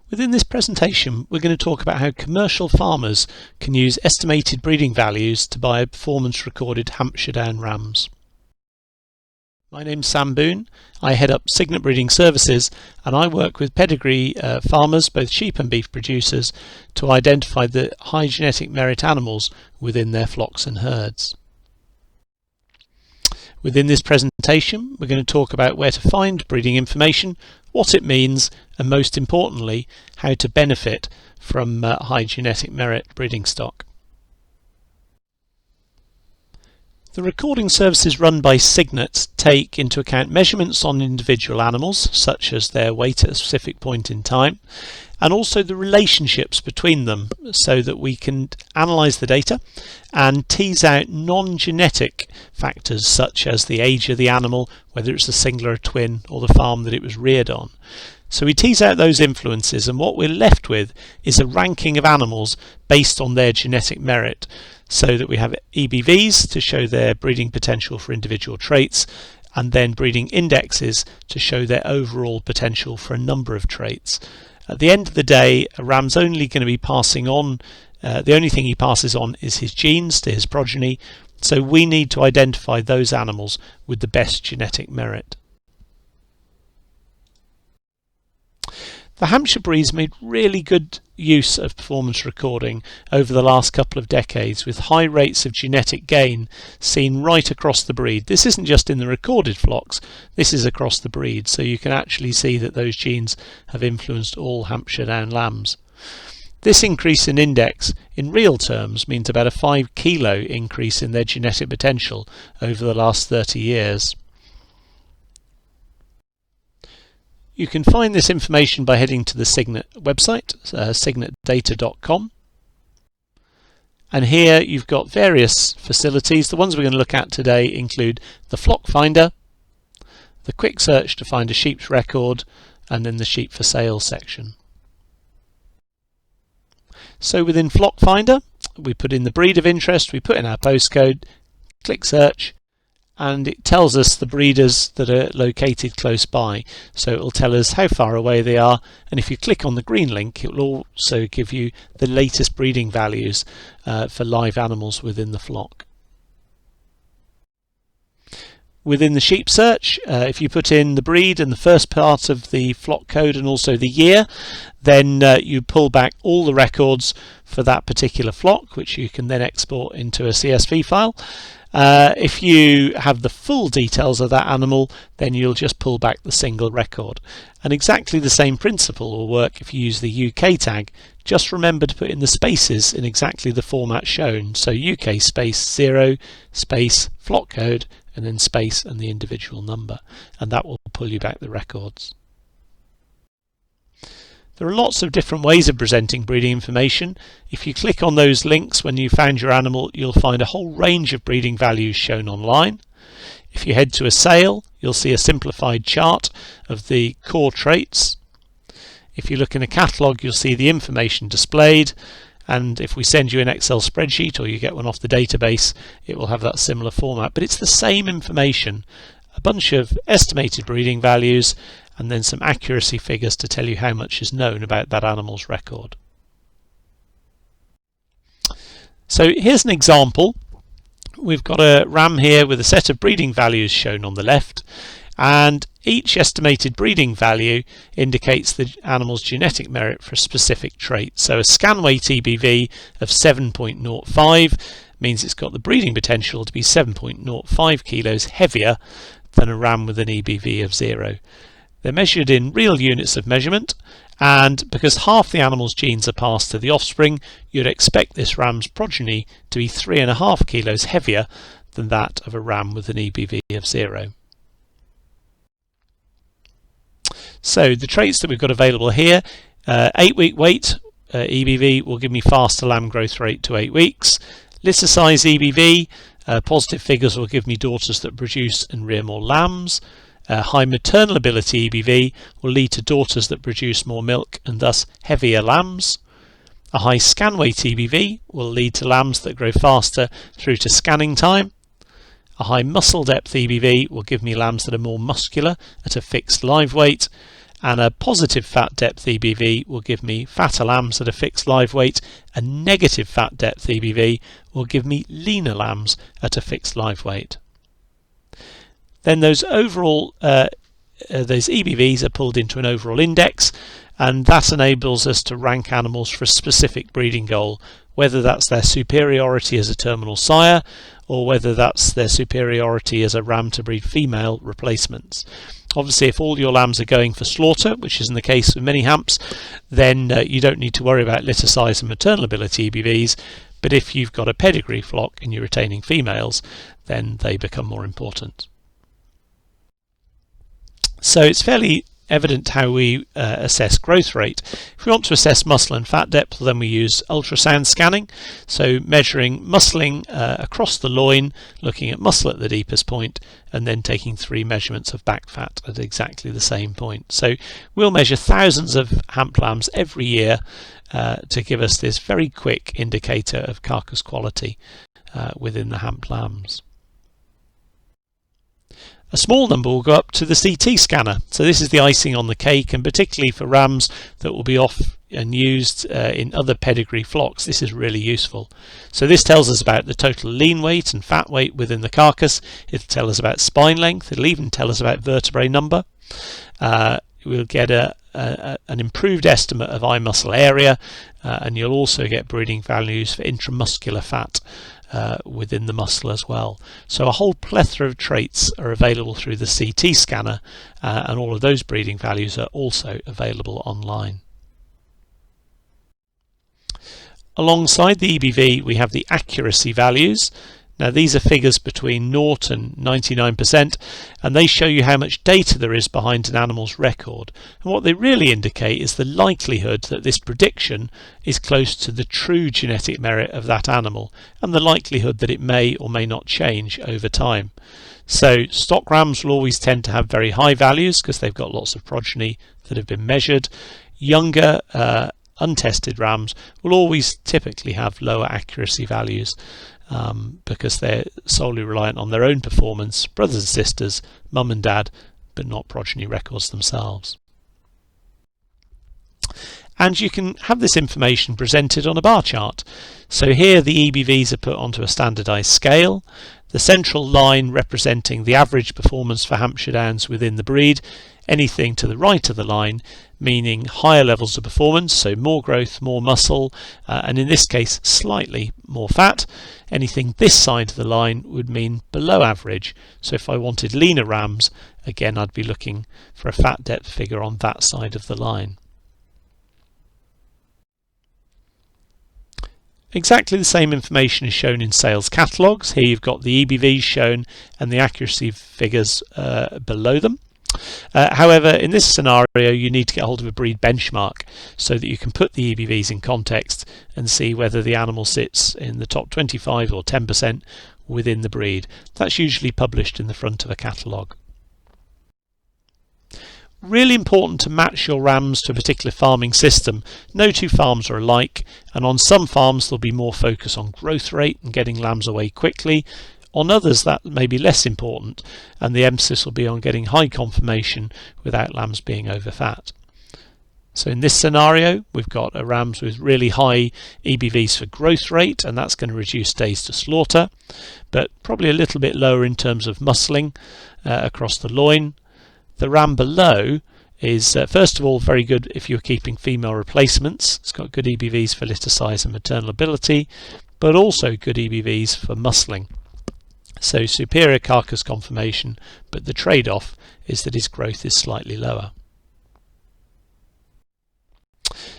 Within this presentation, we're going to talk about how commercial farmers can use estimated breeding values to buy performance-recorded Hampshire Down rams. My name's Sam Boone. I head up Cygnet Breeding Services, and I work with pedigree farmers, both sheep and beef producers, to identify the high genetic merit animals within their flocks and herds. Within this presentation, we're going to talk about where to find breeding information, what it means, and most importantly, how to benefit from high genetic merit breeding stock. The recording services run by Cygnet take into account measurements on individual animals, such as their weight at a specific point in time, and also the relationships between them, so that we can analyse the data and tease out non-genetic factors such as the age of the animal, whether it's a single or a twin, or the farm that it was reared on. So we tease out those influences, and what we're left with is a ranking of animals based on their genetic merit, so that we have EBVs to show their breeding potential for individual traits, and then breeding indexes to show their overall potential for a number of traits. At the end of the day, a ram's only going to be passing on, the only thing he passes on is his genes to his progeny, so we need to identify those animals with the best genetic merit. The Hampshire breeds made really good use of performance recording over the last couple of decades, with high rates of genetic gain seen right across the breed. This isn't just in the recorded flocks, this is across the breed, so you can actually see that those genes have influenced all Hampshire Down lambs. This increase in index in real terms means about a 5 kilo increase in their genetic potential over the last 30 years. You can find this information by heading to the Cygnet website, cygnetdata.com. And here you've got various facilities. The ones we're going to look at today include the Flock Finder, the quick search to find a sheep's record, and then the sheep for sale section. So within Flock Finder, we put in the breed of interest, we put in our postcode, click search, and it tells us the breeders that are located close by. So it will tell us how far away they are, and if you click on the green link, it will also give you the latest breeding values for live animals within the flock. Within the sheep search, if you put in the breed and the first part of the flock code and also the year, then you pull back all the records for that particular flock, which you can then export into a CSV file. If you have the full details of that animal, then you'll just pull back the single record. And exactly the same principle will work if you use the UK tag. Just remember to put in the spaces in exactly the format shown. So UK space 0, space, flock code, and then space and the individual number. And that will pull you back the records. There are lots of different ways of presenting breeding information. If you click on those links when you found your animal, you'll find a whole range of breeding values shown online. If you head to a sale, you'll see a simplified chart of the core traits. If you look in a catalogue, you'll see the information displayed, and if we send you an Excel spreadsheet or you get one off the database, it will have that similar format, but it's the same information, a bunch of estimated breeding values, and then some accuracy figures to tell you how much is known about that animal's record. So here's an example. We've got a ram here with a set of breeding values shown on the left, and each estimated breeding value indicates the animal's genetic merit for a specific trait. So a scan weight EBV of 7.05 means it's got the breeding potential to be 7.05 kilos heavier than a ram with an EBV of 0. They're measured in real units of measurement, and because half the animal's genes are passed to the offspring, you'd expect this ram's progeny to be 3.5 kilos heavier than that of a ram with an EBV of 0. So the traits that we've got available here, 8-week weight EBV will give me faster lamb growth rate to 8 weeks. Litter size EBV, positive figures will give me daughters that produce and rear more lambs. High maternal ability EBV will lead to daughters that produce more milk and thus heavier lambs. A high scan weight EBV will lead to lambs that grow faster through to scanning time. A high muscle depth EBV will give me lambs that are more muscular at a fixed live weight, and a positive fat depth EBV will give me fatter lambs at a fixed live weight, and negative fat depth EBV will give me leaner lambs at a fixed live weight. Then those overall those EBVs are pulled into an overall index, and that enables us to rank animals for a specific breeding goal, whether that's their superiority as a terminal sire or whether that's their superiority as a ram to breed female replacements. Obviously, if all your lambs are going for slaughter, which is in the case of many hamps, then you don't need to worry about litter size and maternal ability EBVs, but if you've got a pedigree flock and you're retaining females, then they become more important. So it's fairly evident how we assess growth rate. If we want to assess muscle and fat depth, then we use ultrasound scanning, so measuring muscling across the loin, looking at muscle at the deepest point, and then taking 3 measurements of back fat at exactly the same point. So we'll measure thousands of hamp lambs every year to give us this very quick indicator of carcass quality within the hamp lambs. A small number will go up to the CT scanner. So this is the icing on the cake, and particularly for rams that will be off and used in other pedigree flocks, this is really useful. So this tells us about the total lean weight and fat weight within the carcass. It'll tell us about spine length. It'll even tell us about vertebrae number. We'll get an improved estimate of eye muscle area, and you'll also get breeding values for intramuscular fat within the muscle as well. So a whole plethora of traits are available through the CT scanner, and all of those breeding values are also available online. Alongside the EBV, we have the accuracy values. Now these are figures between 0 and 99%, and they show you how much data there is behind an animal's record. And what they really indicate is the likelihood that this prediction is close to the true genetic merit of that animal, and the likelihood that it may or may not change over time. So stock rams will always tend to have very high values because they've got lots of progeny that have been measured. Younger untested rams will always typically have lower accuracy values, because they're solely reliant on their own performance, brothers and sisters, mum and dad, but not progeny records themselves. And you can have this information presented on a bar chart. So here the EBVs are put onto a standardised scale, the central line representing the average performance for Hampshire Downs within the breed, anything to the right of the line meaning higher levels of performance, so more growth, more muscle, and in this case slightly more fat. Anything this side of the line would mean below average, so if I wanted leaner rams, again I'd be looking for a fat depth figure on that side of the line. Exactly the same information is shown in sales catalogues. Here you've got the EBVs shown and the accuracy figures below them. However, in this scenario you need to get hold of a breed benchmark so that you can put the EBVs in context and see whether the animal sits in the top 25 or 10% within the breed. That's usually published in the front of a catalogue. Really important to match your rams to a particular farming system. No two farms are alike, and on some farms there'll be more focus on growth rate and getting lambs away quickly. On others that may be less important, and the emphasis will be on getting high conformation without lambs being over fat. So in this scenario we've got rams with really high EBVs for growth rate, and that's going to reduce days to slaughter, but probably a little bit lower in terms of muscling across the loin. The ram below is first of all very good if you're keeping female replacements. It's got good EBVs for litter size and maternal ability, but also good EBVs for muscling. So superior carcass conformation, but the trade-off is that his growth is slightly lower.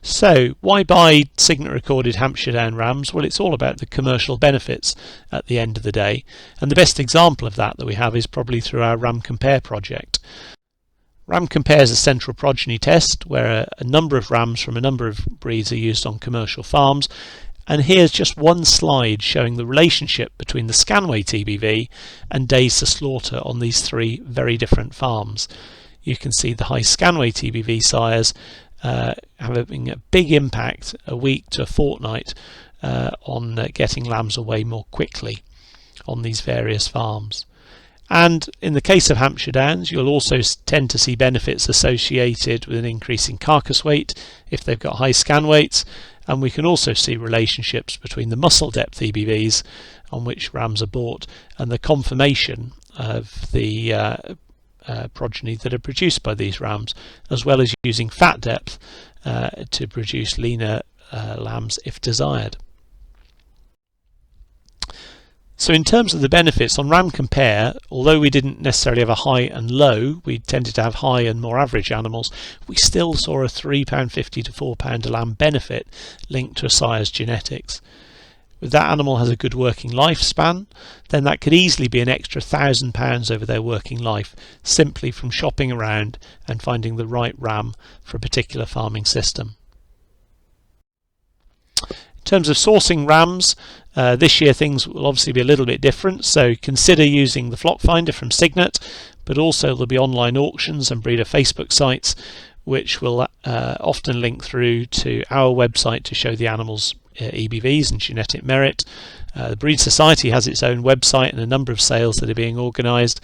So why buy Signet recorded Hampshire Down rams? Well, it's all about the commercial benefits at the end of the day, and the best example of that we have is probably through our Ram Compare project. Ram Compare is a central progeny test where a number of rams from a number of breeds are used on commercial farms. And here's just one slide showing the relationship between the scan weight EBV and days to slaughter on these 3 very different farms. You can see the high scan weight EBV sires having a big impact a week to a fortnight on getting lambs away more quickly on these various farms. And in the case of Hampshire Downs, you'll also tend to see benefits associated with an increase in carcass weight if they've got high scan weights, and we can also see relationships between the muscle depth EBVs on which rams are bought and the conformation of the progeny that are produced by these rams, as well as using fat depth to produce leaner lambs if desired. So in terms of the benefits on Ram Compare, although we didn't necessarily have a high and low, we tended to have high and more average animals, we still saw a £3.50 to £4 a lamb benefit linked to a sire's genetics. If that animal has a good working lifespan, then that could easily be an extra £1,000 over their working life, simply from shopping around and finding the right ram for a particular farming system. In terms of sourcing rams, this year things will obviously be a little bit different, so consider using the flock finder from Signet, but also there'll be online auctions and breeder Facebook sites which will often link through to our website to show the animals' EBVs and genetic merit. The Breed Society has its own website and a number of sales that are being organised,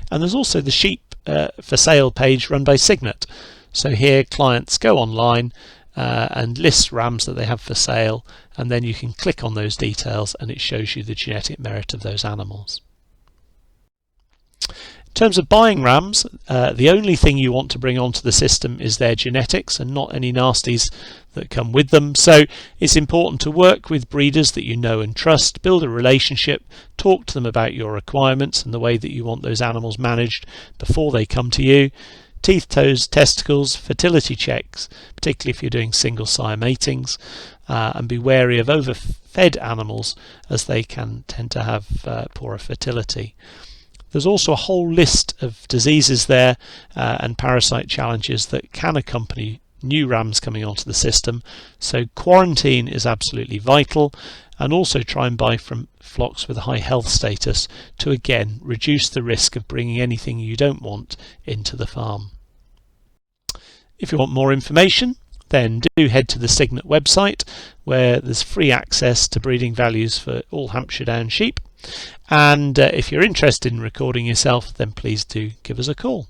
and there's also the sheep for sale page run by Signet. So here clients go online and list rams that they have for sale, and then you can click on those details and it shows you the genetic merit of those animals. In terms of buying rams, the only thing you want to bring onto the system is their genetics and not any nasties that come with them. So it's important to work with breeders that you know and trust, build a relationship, talk to them about your requirements and the way that you want those animals managed before they come to you. Teeth, toes, testicles, fertility checks, particularly if you're doing single sire matings, and be wary of overfed animals as they can tend to have poorer fertility. There's also a whole list of diseases there and parasite challenges that can accompany new rams coming onto the system, so quarantine is absolutely vital, and also try and buy from flocks with a high health status to again reduce the risk of bringing anything you don't want into the farm. If you want more information, then do head to the Signet website where there's free access to breeding values for all Hampshire Down sheep, and if you're interested in recording yourself, then please do give us a call.